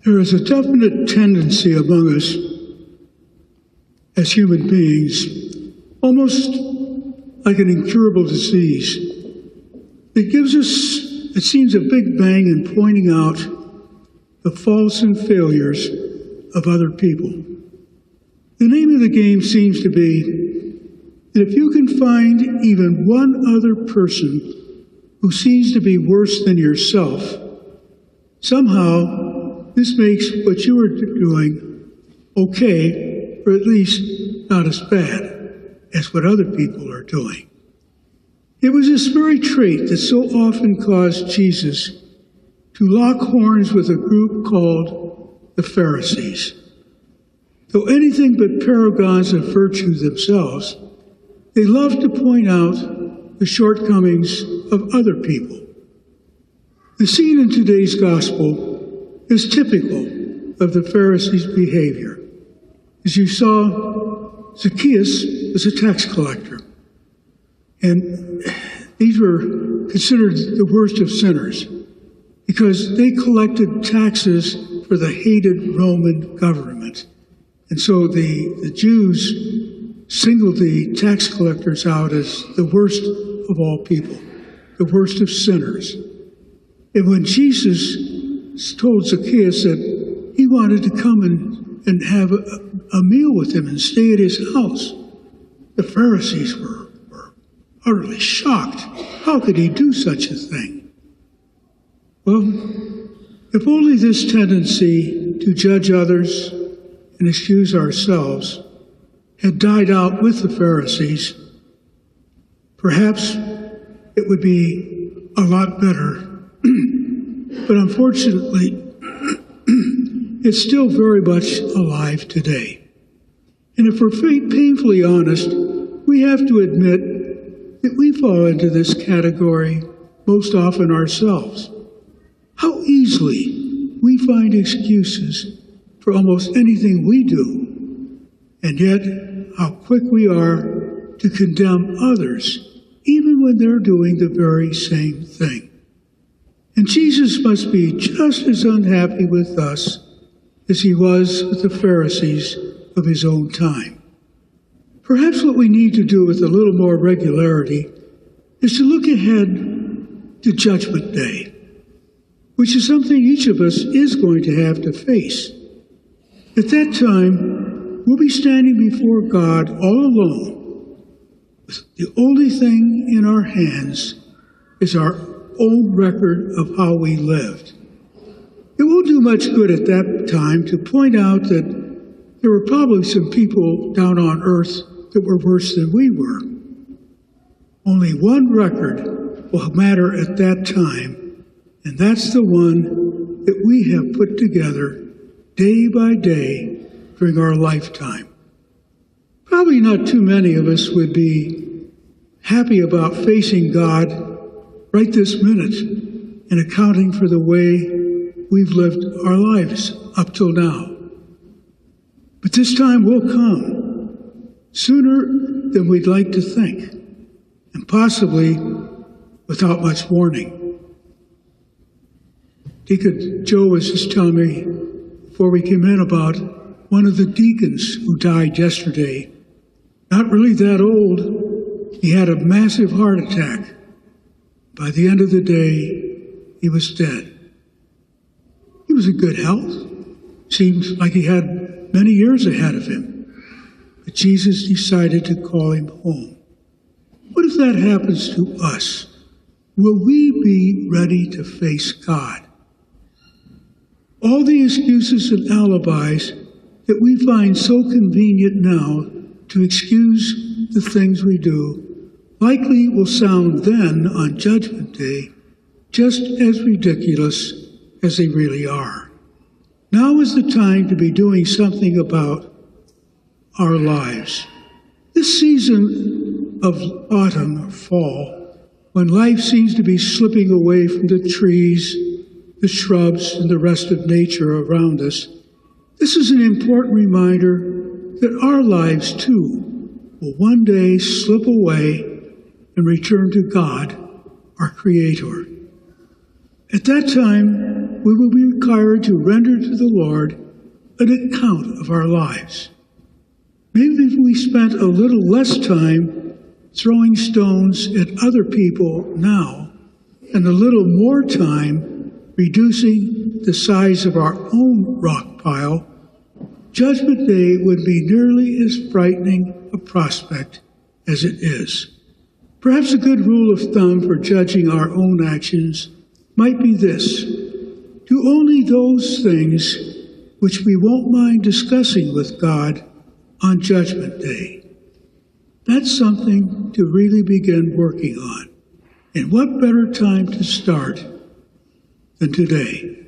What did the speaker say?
There is a definite tendency among us as human beings, almost like an incurable disease, that gives us, it seems, a big bang in pointing out the faults and failures of other people. The name of the game seems to be that if you can find even one other person who seems to be worse than yourself, somehow this makes what you are doing okay, or at least not as bad as what other people are doing. It was this very trait that so often caused Jesus to lock horns with a group called the Pharisees. Though anything but paragons of virtue themselves, they loved to point out the shortcomings of other people. The scene in today's gospel is typical of the Pharisees' behavior. As you saw, Zacchaeus was a tax collector, and these were considered the worst of sinners because they collected taxes for the hated Roman government. And so the Jews singled the tax collectors out as the worst of all people, the worst of sinners. And when Jesus told Zacchaeus that he wanted to come and have a meal with him and stay at his house, the Pharisees were utterly shocked. How could he do such a thing? Well, if only this tendency to judge others and excuse ourselves had died out with the Pharisees, perhaps it would be a lot better. But unfortunately, it's still very much alive today. And if we're painfully honest, we have to admit that we fall into this category most often ourselves. How easily we find excuses for almost anything we do, and yet how quick we are to condemn others, even when they're doing the very same thing. And Jesus must be just as unhappy with us as he was with the Pharisees of his own time. Perhaps what we need to do with a little more regularity is to look ahead to Judgment Day, which is something each of us is going to have to face. At that time, we'll be standing before God all alone. The only thing in our hands is our own record of how we lived. It won't do much good at that time to point out that there were probably some people down on earth that were worse than we were. Only one record will matter at that time, and that's the one that we have put together day by day during our lifetime. Probably not too many of us would be happy about facing God right this minute and accounting for the way we've lived our lives up till now. But this time will come sooner than we'd like to think, and possibly without much warning. Deacon Joe was just telling me before we came in about one of the deacons who died yesterday. Not really that old. He had a massive heart attack. By the end of the day, he was dead. He was in good health. Seems like he had many years ahead of him. But Jesus decided to call him home. What if that happens to us? Will we be ready to face God? All the excuses and alibis that we find so convenient now to excuse the things we do likely will sound then on Judgment Day just as ridiculous as they really are. Now is the time to be doing something about our lives. This season of autumn or fall, when life seems to be slipping away from the trees, the shrubs, and the rest of nature around us, this is an important reminder that our lives too will one day slip away and return to God, our Creator. At that time, we will be required to render to the Lord an account of our lives. Maybe if we spent a little less time throwing stones at other people now and a little more time reducing the size of our own rock pile, Judgment Day would be nearly as frightening a prospect as it is. Perhaps a good rule of thumb for judging our own actions might be this: do only those things which we won't mind discussing with God on Judgment Day. That's something to really begin working on. And what better time to start than today?